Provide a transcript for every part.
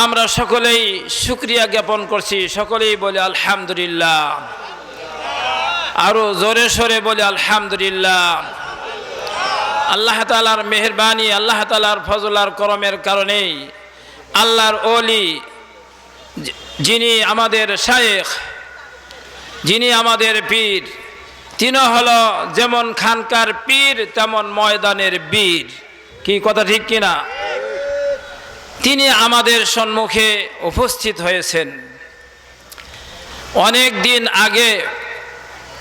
আমরা সকলেই শুকরিয়া জ্ঞাপন করছি, সকলেই বলে আলহামদুলিল্লাহ। আরো জোরে সোরে বলে আলহামদুলিল্লাহ। আল্লাহ তাআলার মেহেরবানি, আল্লাহ তাআলার ফজল আর করমের কারণেই আল্লাহর ওলি যিনি আমাদের শায়েখ, যিনি আমাদের পীর, তিনি হলো যেমন খানকার পীর তেমন ময়দানের বীর। কি কথা ঠিক কিনা? তিনি আমাদের সম্মুখে উপস্থিত হয়েছেন। অনেক দিন আগে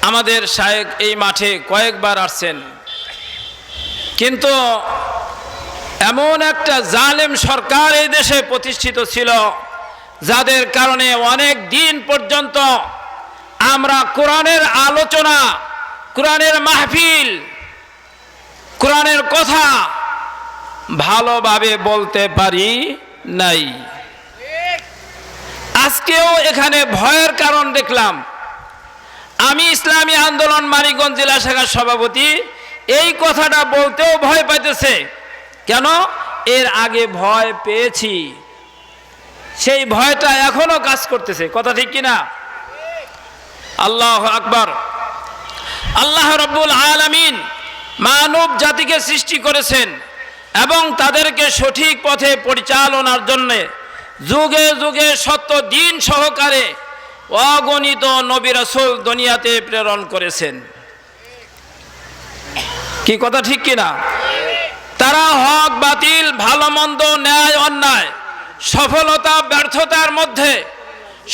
আমাদের শায়েখ এই মাঠে কয়েকবার আসছেন, কিন্তু এমন একটা জালেম সরকার এই দেশে প্রতিষ্ঠিত ছিল, যাদের কারণে অনেক দিন পর্যন্ত আমরা কোরআনের আলোচনা, কোরআনের মাহফিল, কোরআনের কথা ভালোভাবে বলতে পারি নাই। আজকেও এখানে ভয়ের কারণ দেখলাম। আমি ইসলামী আন্দোলন মানিকগঞ্জ জেলা শাখার সভাপতি, এই কথাটা বলতেও ভয় পাইতেছে। কেন? এর আগে ভয় পেয়েছি, সেই ভয়টা এখনো কাজ করতেছে। কথা ঠিক কিনা? আল্লাহু আকবার। আল্লাহ রাব্বুল আলামিন মানব জাতিকে সৃষ্টি করেছেন এবং তাদেরকে সঠিক পথে পরিচালনার জন্য যুগে যুগে সত্য দিন সহকারে অগণিত নবী রাসূল দুনিয়াতে প্রেরণ করেছেন। কি কথা ঠিক কিনা? তারা হক বাতিল, ভালো মন্দ, ন্যায় অন্যায়, সফলতা ব্যর্থতার মধ্যে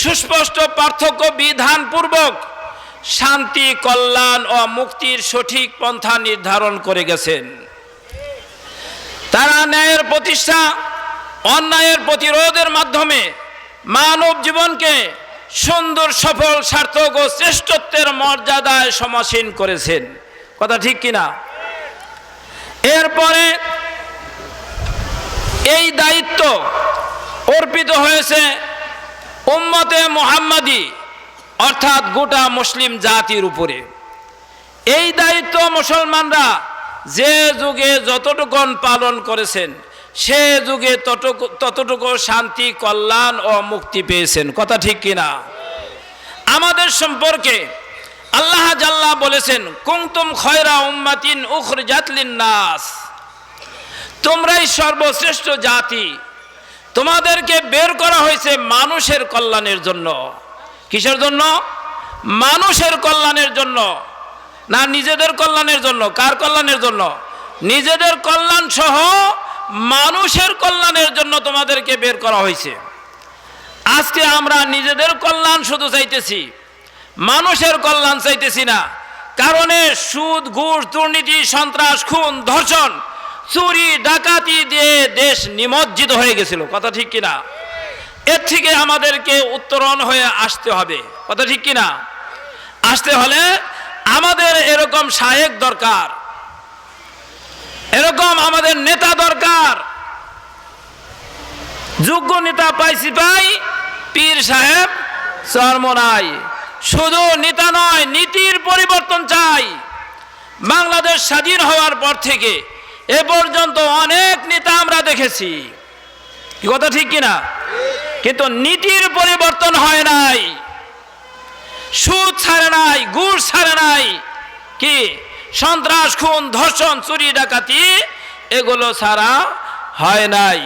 সুস্পষ্ট পার্থক্য বিধান পূর্বক শান্তি, কল্যাণ ও মুক্তির সঠিক পন্থা নির্ধারণ করে গেছেন। তারা ন্যায়ের প্রতিষ্ঠা, অন্যায়ের প্রতিরোধের মাধ্যমে মানব জীবনকে সুন্দর, সফল, সার্থক ও শ্রেষ্ঠত্বের মর্যাদায় সমাসীন করেছেন। কথা ঠিক কিনা? এরপরে এই দায়িত্ব অর্পিত হয়েছে উম্মতে মুহাম্মাদি অর্থাৎ গোটা মুসলিম জাতির উপরে। এই দায়িত্ব মুসলমানরা যে যুগে যতটুকু পালন করেছেন, সে যুগে ততটুকু শান্তি, কল্যাণ ও মুক্তি পেয়েছেন। কথা ঠিক কিনা? আমাদের সম্পর্কে আল্লাহ জাল্লা বলেছেন, কুনতুম খয়রা উম্মাতিন উখরিজাত লিন-নাস, তোমরাই সর্বশ্রেষ্ঠ জাতি, তোমাদেরকে বের করা হয়েছে মানুষের কল্যাণের জন্য। কিসের জন্য? মানুষের কল্যাণের জন্য, না নিজেদের কল্যাণের জন্য। কার কল্যাণের জন্য? নিজেদের কল্যাণ সহ মানুষের কল্যাণের জন্য তোমাদেরকে বের করা হয়েছে। আজকে আমরা নিজেদের কল্যাণ শুধু চাইতেছি, মানুষের কল্যাণ চাইতেছি না। কারণে সুদ, ঘুষ, দুর্নীতি, সন্ত্রাস, খুন, ধর্ষণ, চুরি, ডাকাতি দিয়ে দেশ নিমজ্জিত হয়ে গেছিল। কথা ঠিক কিনা? এর থেকে আমাদেরকে উত্তরণ হয়ে আসতে হবে। কথা ঠিক কিনা? আসতে হলে আমাদের এরকম শায়েখ দরকার, এরকম আমাদের নেতা দরকার। যোগ্য নেতা পাইছি পাই, পীর সাহেব চরমনাই। শুধু নেতা নয়, নীতির পরিবর্তন চাই। বাংলাদেশ স্বাধীন হওয়ার পর থেকে এ পর্যন্ত অনেক নেতা আমরা দেখেছি। কি কথা ঠিক কিনা? কিন্তু নীতির পরিবর্তন হয় নাই। সুদ ছাড়ে নাই, ঘুষ ছাড়ে নাই, কি সন্ত্রাস, খুন, ধর্ষণ, চুরি, ডাকাতি এগুলো ছাড়া হয় নাই।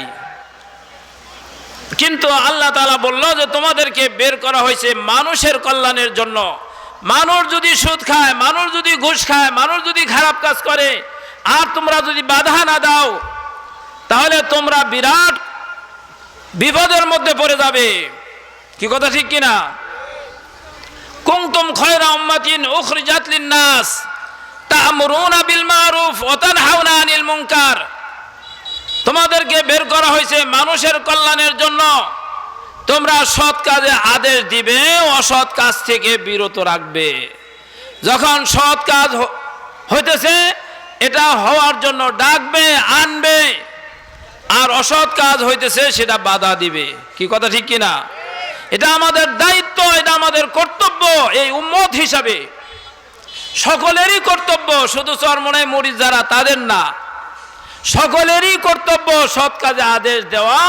কিন্তু আল্লাহ তাআলা বলল যে তোমাদেরকে বের করা হয়েছে মানুষের কল্যাণের জন্য। মানুষ যদি সুদ খায়, মানুষ যদি ঘুষ খায়, মানুষ যদি খারাপ কাজ করে, আর তোমরা যদি বাধা না দাও, তাহলে তোমরা বিরাট বিপদের মধ্যে পড়ে যাবে। কি কথা ঠিক কিনা? কুনতুম খয়রা উম্মাতিন উখরিজাত লিন-নাস তা'মুরুনা বিল মারুফ ওয়া তানহাউনা আনিল মুনকার, তোমাদেরকে বের করা হয়েছে মানুষের কল্যাণের জন্য। তোমরা সৎ কাজে আদেশ দিবে, অসৎ কাজ থেকে বিরত রাখবে। যখন সৎ কাজ হইতেছে এটা হওয়ার জন্য ডাকবে, আনবে, আর অসৎ কাজ হইতেছে সেটা বাধা দিবে। কি কথা ঠিক কিনা? এটা আমাদের দায়িত্ব, এটা আমাদের কর্তব্য। এই উম্মত হিসাবে সকলেরই কর্তব্য, শুধু চরমনাই মুরিদ যারা তাদের না, সকলেরই কর্তব্য সৎ কাজে আদেশ দেওয়া,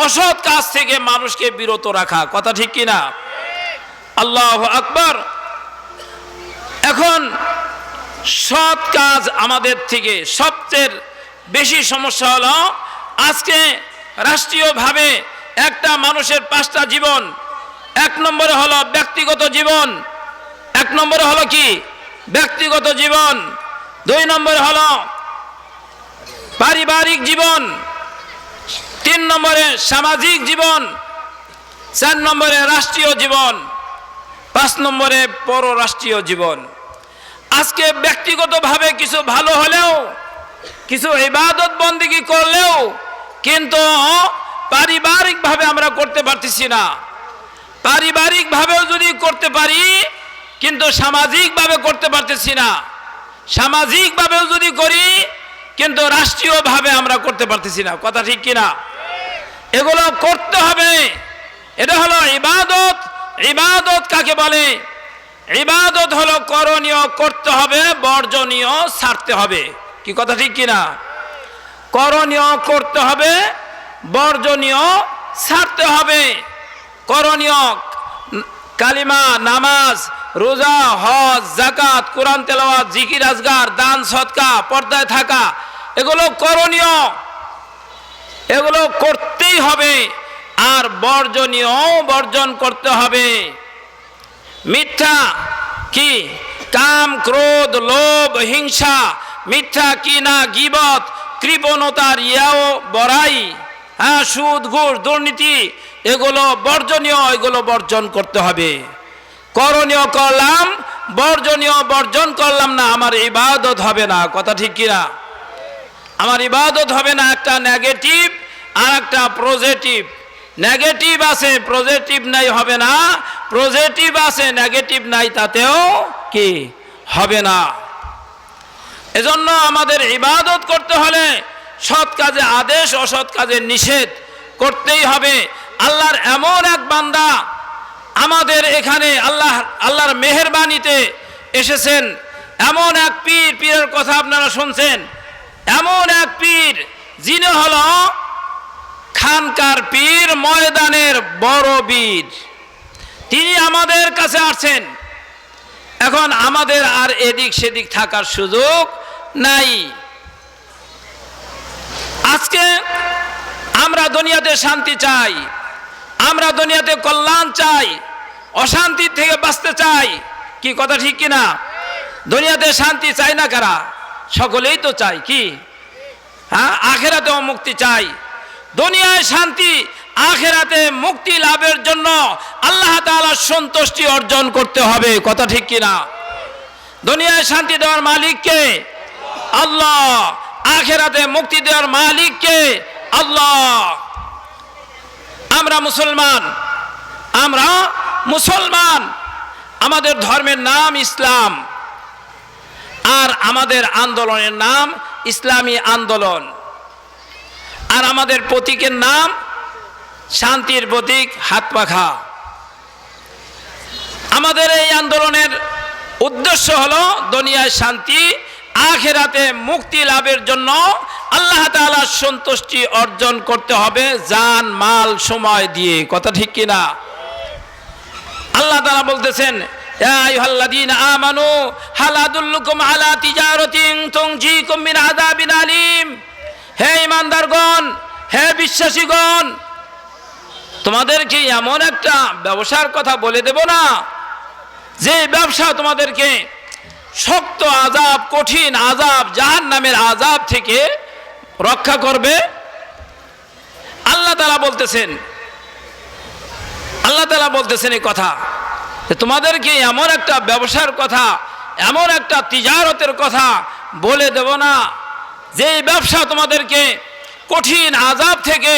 অসৎ কাজ থেকে মানুষকে বিরত রাখা। কথা ঠিক কিনা? আল্লাহু আকবার। এখন সৎ কাজ আমাদের থেকে সবচেয়ে বেশি সমস্যা হলো আজকে রাষ্ট্রীয়ভাবে একটা মানুষের 5টা জীবন। 1 নম্বরে হলো ব্যক্তিগত জীবন। 1 নম্বরে হলো কি? ব্যক্তিগত জীবন। 2 নম্বরে হলো পারিবারিক জীবন। 3 নম্বরে সামাজিক জীবন। 4 নম্বরে রাষ্ট্রীয় জীবন। 5 নম্বরে পররাষ্ট্রীয় জীবন। আজকে ব্যক্তিগতভাবে কিছু ভালো হলেও, কিছু ইবাদত বন্দেগী করলেও কিন্তু পারিবারিকভাবে আমরা করতে পারতেছি না। পারিবারিকভাবেও যদি করতে পারি কিন্তু সামাজিকভাবে করতে পারতেছি না। সামাজিকভাবেও যদি করি কিন্তু রাষ্ট্রীয়ভাবে আমরা করতে পারতেছি না। কথা ঠিক কিনা? এগুলো করতে হবে। এটা হলো ইবাদত। ইবাদত কাকে বলে? ইবাদত হলো করণীয় করতে হবে, বর্জনীয় ছাড়তে হবে। কি কথা ঠিক কিনা? করণীয় করতে হবে, বর্জনীয় ছাড়তে হবে। করণীয় কালিমা, নামাজ, রোজা, হজ, যাকাত, কোরআন তেলাওয়াত, জিকির আজগার, দান সদকা, পর্দায় থাকা, এগুলো করণীয়, এগুলো করতেই হবে। আর বর্জনীয় বর্জন করতে হবে। মিথ্যা কি? কাম, ক্রোধ, লোভ, হিংসা, মিথ্যা কিনা, গীবত, কৃপণতা, রিয়াও, বড়াই, সুদ, ঘুষ, দুর্নীতি, এগুলো বর্জনীয়, এগুলো বর্জন করতে হবে। করণীয় করলাম, বর্জনীয় বর্জন করলাম না, আমার ইবাদত হবে না। কথা ঠিক কিনা? আমার ইবাদত হবে না। একটা নেগেটিভ আর একটা পজিটিভ। নেগেটিভ আছে, পজিটিভ নাই, হবে না। পজিটিভ আছে, নেগেটিভ নাই, তাতেও কি হবে না। এজন্য আমাদের ইবাদত করতে হলে সৎ কাজে আদেশ, অসৎ কাজে নিষেধ করতেই হবে। আল্লাহর এমন এক বান্দা আমাদের এখানে আল্লাহর মেহেরবানিতে এসেছেন। এমন এক পীর, পীরের কথা আপনারা শুনছেন। এমন এক পীর যিনি হলো খানকার পীর, ময়দানের বড় বীর। তিনি আমাদের কাছে আসছেন। এখন আমাদের আর এদিক সেদিক থাকার সুযোগ নাই। আজকে আমরা দুনিয়াতে শান্তি চাই, আমরা দুনিয়াতে কল্যাণ চাই, অশান্তি থেকে বাঁচতে চাই। কি কথা ঠিক কিনা? দুনিয়াতে শান্তি চাই না কারা? সকলেই তো চাই। কি? আখেরাতেও মুক্তি চাই। দুনিয়ায় শান্তি, আখেরাতে মুক্তি লাভের জন্য আল্লাহ তাআলার সন্তুষ্টি অর্জন করতে হবে। কথা ঠিক কিনা? দুনিয়ায় শান্তি দেওয়ার মালিক কে? আল্লাহ। আখেরাতে মুক্তি দেওয়ার মালিক কে? আল্লাহ। আমরা মুসলমান, আমরা মুসলমান। আমাদের ধর্মের নাম ইসলাম, আর আমাদের আন্দোলনের নাম ইসলামী আন্দোলন। আর আমাদের প্রতীকের নাম শান্তির প্রতীক হাত পাখা। আমাদের এই আন্দোলনের উদ্দেশ্য হলো দুনিয়ায় শান্তি, আখেরাতে মুক্তি লাভের জন্য আল্লাহ তাআলার সন্তুষ্টি অর্জন করতে হবে জান, মাল, সময় দিয়ে। কথা ঠিক কিনা? আল্লাহ তাআলা বলতেছেন, ইয়া আইয়ুহাল্লাযীনা আমানু হাল আদুল্লুকুম আলা তিজারাতিন তুনজিকুম মিন আযাবিন আলীম। হে ঈমানদারগণ, হে বিশ্বাসীগণ, তোমাদেরকে এমন একটা ব্যবসার কথা বলে দেব না যে ব্যবসা তোমাদেরকে শক্ত আযাব, কঠিন আযাব, জাহান্নামের আযাব থেকে রক্ষা করবে। আল্লাহ তাআলা বলতেছেন, আল্লাহ তাআলা বলতেছেন এই কথা, তোমাদেরকে এমন একটা ব্যবসার কথা, এমন একটা তিজারতের কথা বলে দেব না যে ব্যবসা তোমাদেরকে কঠিন আযাব থেকে,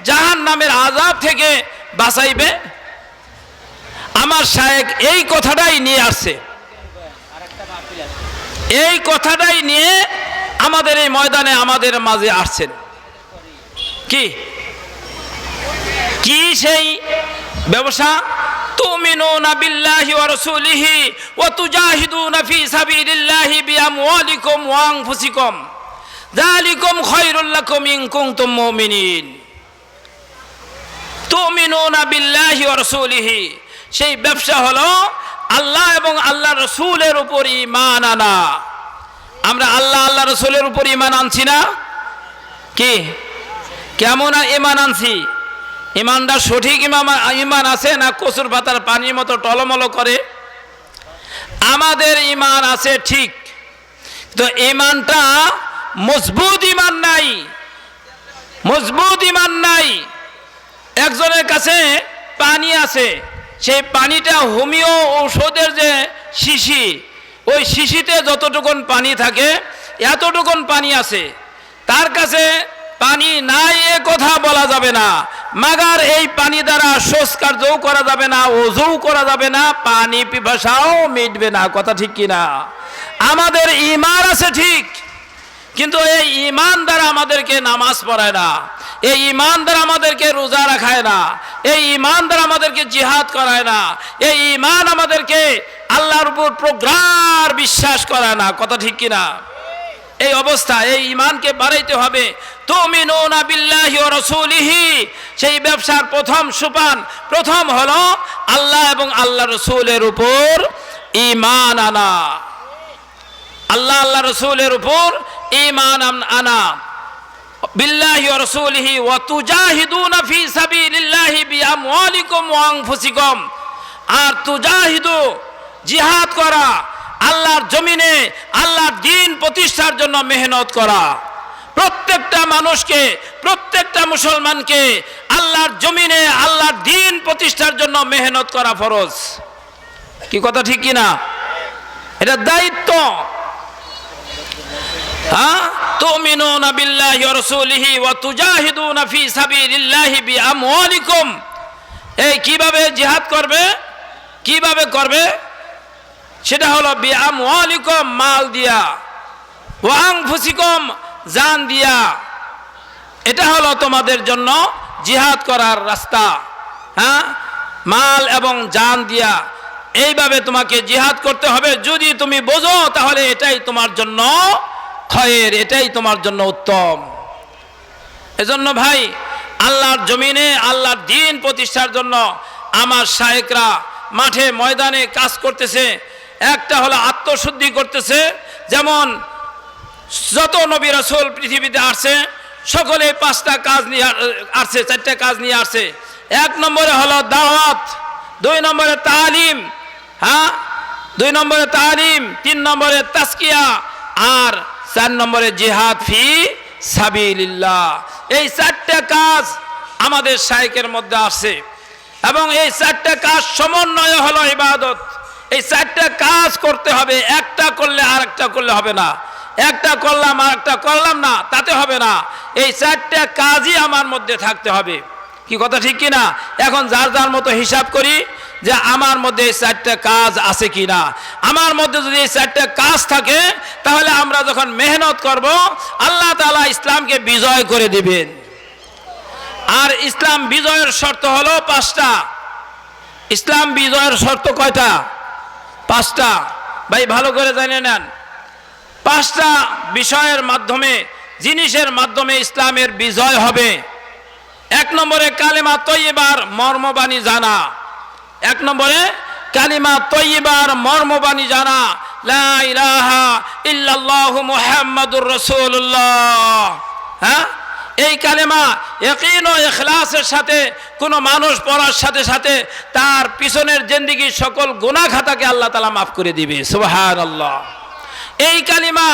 জাহান্নামের আযাব থেকে বাঁচাইবে। আমার শায়েখ এই কথাটাই নিয়ে আসছে, এই কথাটাই নিয়ে আমাদের এই ময়দানে আমাদের মাঝে আসছেন। কি কি সেই ব্যবসা? তুমিনুনা বিল্লাহি ওয়া রাসূলিহি ওয়া তুজাহিদুনা ফি সাবিলিল্লাহি বিআমওয়ালিকুম ওয়া আনফুসিকুম। যালিকুম খায়রুল লাকুম ইন কুনতুম মুমিনিন। তুমিনুনা বিল্লাহি ওয়া রাসূলিহি, সেই ব্যবসা হলো আল্লাহ এবং আল্লাহ রসুলের উপর ঈমান আনা। আমরা আল্লাহ আল্লাহ রসুলের উপর ঈমান আনছি না? কি কেমন ঈমান আনছি? ঈমানটা সঠিক ঈমান আছে না কচুর পাতার পানির মতো টলমল করে? আমাদের ঈমান আছে ঠিক, তো ঈমানটা মজবুত ঈমান নাই, মজবুত ঈমান নাই। একজনের কাছে পানি আছে, সেই পানিটা হোমিও ঔষধের যে শিশি, ওই শিশিতে যতটুকুন পানি থাকে এতটুকুন পানি আছে, তার কাছে পানি নাই এ কথা বলা যাবে না, মাগার এই পানি দ্বারা শৌচ কার্যও করা যাবে না, ওযুও করা যাবে না, পানি পিপাসাও মিটবে না। কথা ঠিক কিনা? আমাদের ঈমান আছে ঠিক, কিন্তু এই ঈমান দ্বারা আমাদেরকে নামাজ পড়ায় না, এই ঈমান দ্বারা আমাদেরকে রোজা রাখায় না, এই ঈমান দ্বারা আমাদেরকে জিহাদ করায় না, এই ঈমান আমাদেরকে আল্লাহর উপর প্রগাঢ় বিশ্বাস করায় না। কথা ঠিক কিনা? এই অবস্থা, এই ঈমানকে বাড়াইতে হবে। তুমিনুনা বিল্লাহি ওয়া রাসূলিহি, সেই ব্যবসার প্রথম সোপান, প্রথম হলো আল্লাহ এবং আল্লাহ রসুলের উপর ঈমান আনা, আল্লাহ আল্লাহ রসুলের উপর ঈমান আনা। বিল্লাহি ওয়া রাসূলিহি ওয়া তুজাহিদুনা ফি সাবিলিল্লাহি বিআমওয়ালিকুম ওয়া আনফুসিকুম, আর তুজাহিদু জিহাদ করা, আল্লাহর জমিনে আল্লাহর দ্বীন প্রতিষ্ঠার জন্য মেহনত করা। প্রত্যেকটা মানুষকে, প্রত্যেকটা মুসলমানকে আল্লাহর জমিনে আল্লাহর দ্বীন প্রতিষ্ঠার জন্য মেহনত করা ফরজ। কি কথা ঠিক কিনা? এটা দায়িত্ব। তুমিনুনা বিল্লাহি ওয়া রাসূলিহি ওয়া তুজাহিদুনা ফি সাবিলিল্লাহি বিআমওয়ালিকুম। এই কিভাবে জিহাদ করবে, কিভাবে করবে? সেটা হলো বিআমওয়ালিকুম, মাল দিয়া, ওয়া আনফুসিকুম, জান দিয়া। এটা হলো তোমাদের জন্য জিহাদ করার রাস্তা। মাল এবং জান দিয়া এইভাবে তোমাকে জিহাদ করতে হবে। যদি তুমি বোঝো তাহলে এটাই তোমার জন্য খয়ের, এটাই তোমার জন্য উত্তম। এজন্য ভাই, আল্লাহর জমিনে আল্লাহর দ্বীন প্রতিষ্ঠার জন্য আমার শায়েখরা মাঠে ময়দানে কাজ করতেছে। একটা হলো আত্মশুদ্ধি করতেছে, যেমন যত নবী রাসূল পৃথিবীতে আসছে সকলে 5টা কাজ নিয়ে আসছে, 4টা কাজ নিয়ে আসছে। 1 নম্বরে হলো দাওয়াত, 2 নম্বরে তালিম, 2 নম্বরে তালিম, 3 নম্বরে তাজকিয়া, আর 4 নম্বরে জিহাদ ফি সাবিলিল্লাহ। এই 4টা কাজ আমাদের শায়েখের মধ্যে আছে, এবং এই 4টা কাজ সমন্বয় হলো ইবাদত। এই 4টা কাজ করতে হবে, একটা করলে আর একটা করলে হবে না, একটা করলাম আর একটা করলাম না তাতে হবে না। এই 4টা কাজই আমার মধ্যে থাকতে হবে। কি কথা ঠিক কিনা? এখন যার যার মতো হিসাব করি যে আমার মধ্যে এই 4টা কাজ আছে কিনা। আমার মধ্যে যদি এই 4টা কাজ থাকে তাহলে আমরা যখন মেহনত করব আল্লাহ তাআলা ইসলামকে বিজয় করে দিবেন। আর ইসলাম বিজয়ের শর্ত হলো 5টা। ইসলাম বিজয়ের শর্ত কয়টা? 5টা। ভাই ভালো করে জেনে নেন, 5টা বিষয়ের মাধ্যমে, জিনিসের মাধ্যমে ইসলামের বিজয় হবে। 1 নম্বরে কালিমা তয়্যিবার মর্মবাণী জানা। 1 নম্বরে কালিমা তয়্যিবার মর্মবাণী জানা, লা ইলাহা ইল্লাল্লাহু মুহাম্মাদুর রাসূলুল্লাহ। এই কালেমা ইয়াকিন ও ইখলাসের সাথে কোনো মানুষ পড়ার সাথে সাথে তার পিছনের জিন্দেগির সকল গুনাহ খাতাকে আল্লাহ তাআলা মাফ করে দিবে। সুবহানাল্লাহ। এই কালিমা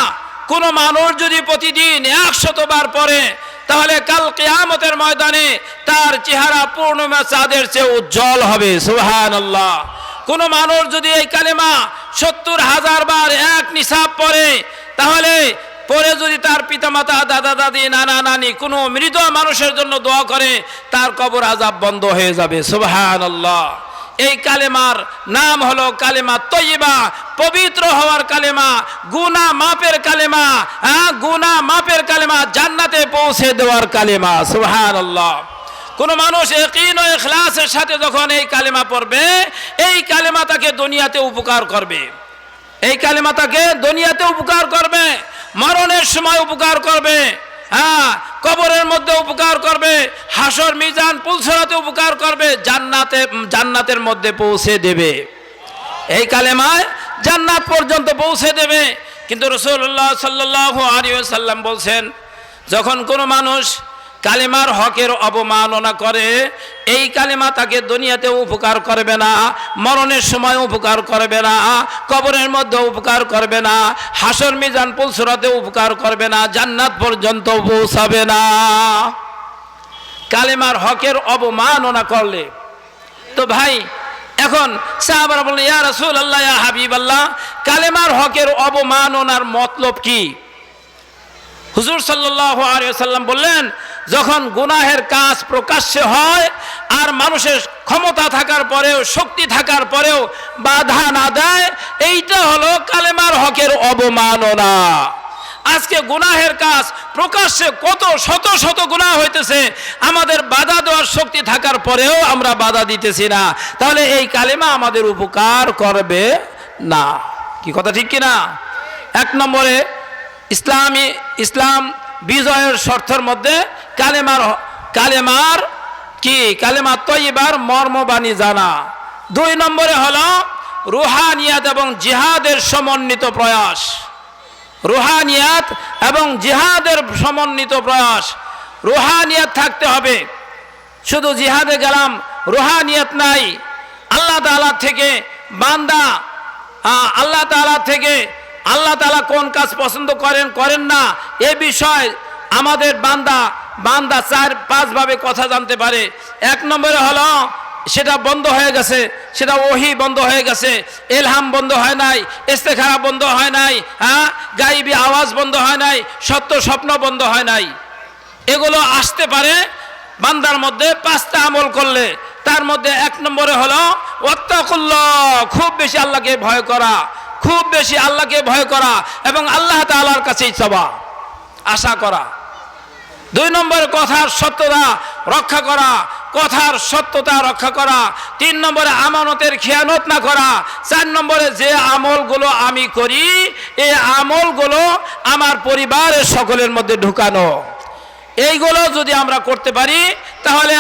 কোনো মানুষ যদি প্রতিদিন 100 বার পড়ে তাহলে কাল কিয়ামতের ময়দানে তার চেহারা পূর্ণিমা চাঁদের চেয়ে উজ্জ্বল হবে। সুবহানাল্লাহ। কোনো মানুষ যদি এই কালেমা 70,000 বার এক নিসাব পড়ে, তাহলে পরে যদি তার পিতামাতা, দাদা দাদি, নানা নানি কোনো মৃত মানুষের জন্য দোয়া করে তার কবর আযাব বন্ধ হয়ে যাবে। সুবহানাল্লাহ। এই কালেমার নাম হলো কালেমা তয়্যিবা, পবিত্র হওয়ার কালেমা, গুনাহ মাফের কালেমা, গুনাহ মাফের কালেমা, জান্নাতে পৌঁছে দেওয়ার কালেমা। সুবহানাল্লাহ। কোন মানুষ ইয়াকিন ও ইখলাসের সাথে যখন এই কালেমা পড়বে, এই কালেমা তাকে দুনিয়াতে উপকার করবে, এই কালেমা তাকে দুনিয়াতে উপকার করবে। মরণের সময় উপকার করবে, হ্যাঁ, কবরের মধ্যে উপকার করবে, হাসর মিজান পুলসরাতে উপকার করবে, জান্নাতের মধ্যে পৌঁছে দেবে। এই কালেমায় জান্নাত পর্যন্ত পৌঁছে দেবে। কিন্তু রাসূলুল্লাহ সাল্লাল্লাহু আলাইহি ওয়াসাল্লাম বলছেন, যখন কোনো মানুষ কালেমার হকের অবমাননা করে, এই কালেমা তাকে দুনিয়াতে উপকার করবে না, মরণের সময় উপকার করবে না, কবরের মধ্যে উপকার করবে না, হাসর মিজান পুলসরাতে উপকার করবে না, জান্নাত পর্যন্ত পৌঁছাবে না কালেমার হকের অবমাননা করলে। তো ভাই, এখন সাহাবারা বললেন, ইয়া রাসূলুল্লাহ, ইয়া হাবিবাল্লাহ, কালেমার হকের অবমাননার মতলব কি? হুজুর সাল্লাল্লাহু আলাইহি ওয়াসাল্লাম বললেন, যখন গুনাহের কাজ প্রকাশ্যে হয় আর মানুষের ক্ষমতা থাকার পরেও, শক্তি থাকার পরেও বাধা না দেয়, এইটা হলো কালেমার হকের অবমাননা। আজকে গুনাহের কাজ প্রকাশ্যে কত শত শত গুনাহ হইতেছে, আমাদের বাধা দেওয়ার শক্তি থাকার পরেও আমরা বাধা দিতেছি না, তাহলে এই কালেমা আমাদের উপকার করবে না। কি কথা ঠিক কিনা? এক নম্বরে ইসলাম বিজয়ের শর্তের মধ্যে কালেমার কি, কালেমা তয়্যিবার মর্মবাণী জানা। 2 নম্বরে হলো রুহানিয়াত এবং জিহাদের সমন্বিত প্রয়াস। রুহানিয়াত এবং জিহাদের সমন্বিত প্রয়াস। রুহানিয়াত থাকতে হবে, শুধু জিহাদে গেলাম, রুহানিয়াত নাই। আল্লাহ তাআলা থেকে বান্দা, আল্লাহ তাআলা কোন কাজ পছন্দ করেন না, এ বিষয় আমাদের বান্দা 4-5 ভাবে কথা জানতে পারে। 1 নম্বরে হলো সেটা বন্ধ হয়ে গেছে, সেটা ওহী বন্ধ হয়ে গেছে, ইলহাম বন্ধ হয় নাই, ইস্তেখারা বন্ধ হয় নাই, হ্যাঁ, গায়েবী আওয়াজ বন্ধ হয় নাই, সত্য স্বপ্ন বন্ধ হয় নাই। এগুলো আসতে পারে বান্দার মধ্যে 5টা আমল করলে। তার মধ্যে 1 নম্বরে হলো ওয়াত্তাকুল্লাহ, খুব বেশি আল্লাহকে ভয় করা, খুব বেশি আল্লাহকে ভয় করা এবং আল্লাহ তাআলার কাছেই চাওয়া, আশা করা। 2 নম্বরে কথার সত্যতা রক্ষা করা, কথার সত্যতা রক্ষা করা। 3 নম্বরে আমানতের খেয়ানত না করা। 4 নম্বরে যে আমলগুলো আমি করি, এই আমলগুলো আমার পরিবারের সকলের মধ্যে ঢুকানো। এইগুলো যদি আমরা করতে পারি, তাহলে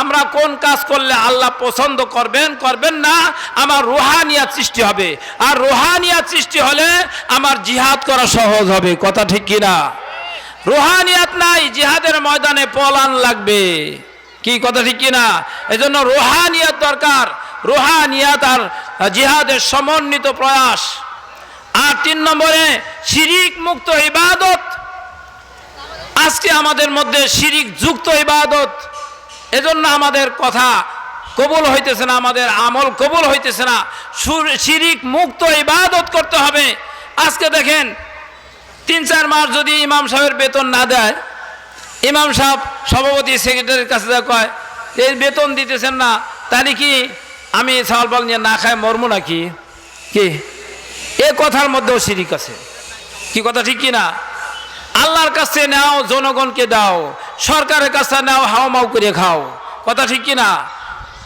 আমরা কোন কাজ করলে আল্লাহ পছন্দ করবেন না, আমার রুহানিয়াত সৃষ্টি হবে। আর রুহানিয়াত সৃষ্টি হলে আমার জিহাদ করা সহজ হবে। কথা ঠিক কিনা? রুহানিয়াত নাই, জিহাদের ময়দানে পলান লাগবে। কি কথা ঠিক কিনা? এজন্য রুহানিয়াত দরকার, রুহানিয়াত আর জিহাদের সমন্বিত প্রয়াস। আর 3 নম্বরে শিরিক মুক্ত ইবাদত। আজকে আমাদের মধ্যে শিরিক যুক্ত ইবাদত, এজন্য আমাদের কথা কবুল হইতেছে না, আমাদের আমল কবুল হইতেছে না। শিরিক মুক্ত ইবাদত করতে হবে। আজকে দেখেন, 3-4 মাস যদি ইমাম সাহেবের বেতন না দেয়, ইমাম সাহেব সভাপতি সেক্রেটারির কাছে কয়, এই বেতন দিতেছেন না, তাহলে কি আমি চাউল পাল নিয়ে না খায় মরমু নাকি? কি এ কথার মধ্যেও শিরিক আছে। কি কথা ঠিক কিনা? আল্লাহর কাছে নাও, জনগণকে দাও, সরকারের কাছে নাও, হাওমাও করে খাও। কথা ঠিক কিনা?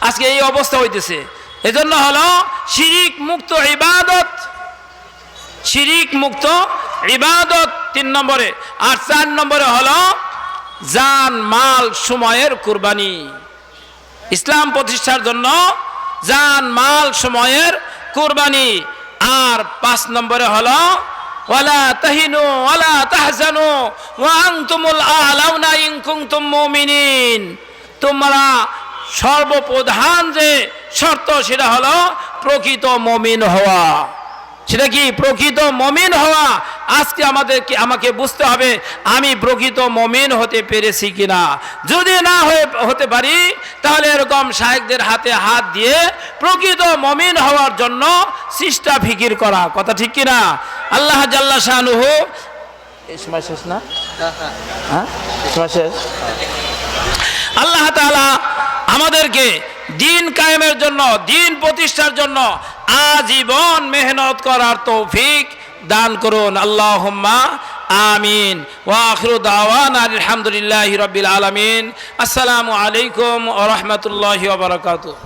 আজকে এই অবস্থা হইতেছে। এজন্য হলো শিরিক মুক্ত ইবাদত, শিরিক মুক্ত ইবাদত 3 নম্বরে। আর 4 নম্বরে হলো জান মাল সময়ের কুরবানি। ইসলাম প্রতিষ্ঠার জন্য জান মাল সময়ের কুরবানি। আর 5 নম্বরে হলো ওয়ালা তাহিনু ওয়ালা তাহজানু ওয়া আনতুমুল আ'লাউনা ইন কুনতুম মুমিনিন। তোমরা সর্বপ্রধান যে শর্ত, সেটা হলো প্রকৃত মুমিন হওয়া। সেটা কি? প্রকৃত মুমিন হওয়া। আজকে আমাকে বুঝতে হবে আমি প্রকৃত মুমিন হতে পেরেছি কিনা। যদি না হতে পারি, তাহলে এরকম শায়েখদের হাতে হাত দিয়ে প্রকৃত মুমিন হওয়ার জন্য চেষ্টা ফিকির করা। কথা ঠিক কিনা? আল্লাহ জাল্লা শানুহু, সময় শেষ না? হ্যাঁ, সময় শেষ। আল্লাহ তাআলা আমাদেরকে দিন কায়েমের জন্য, দিন প্রতিষ্ঠার জন্য আজীবন মেহনত করার তৌফিক দান করুন। আল্লাহুম্মা আমিন। ওয়া আখিরু দাওয়ানা আলহামদুলিল্লাহি রাব্বিল আলামিন। আসসালামু আলাইকুম ওয়া রাহমাতুল্লাহি ওয়া বারাকাতুহু।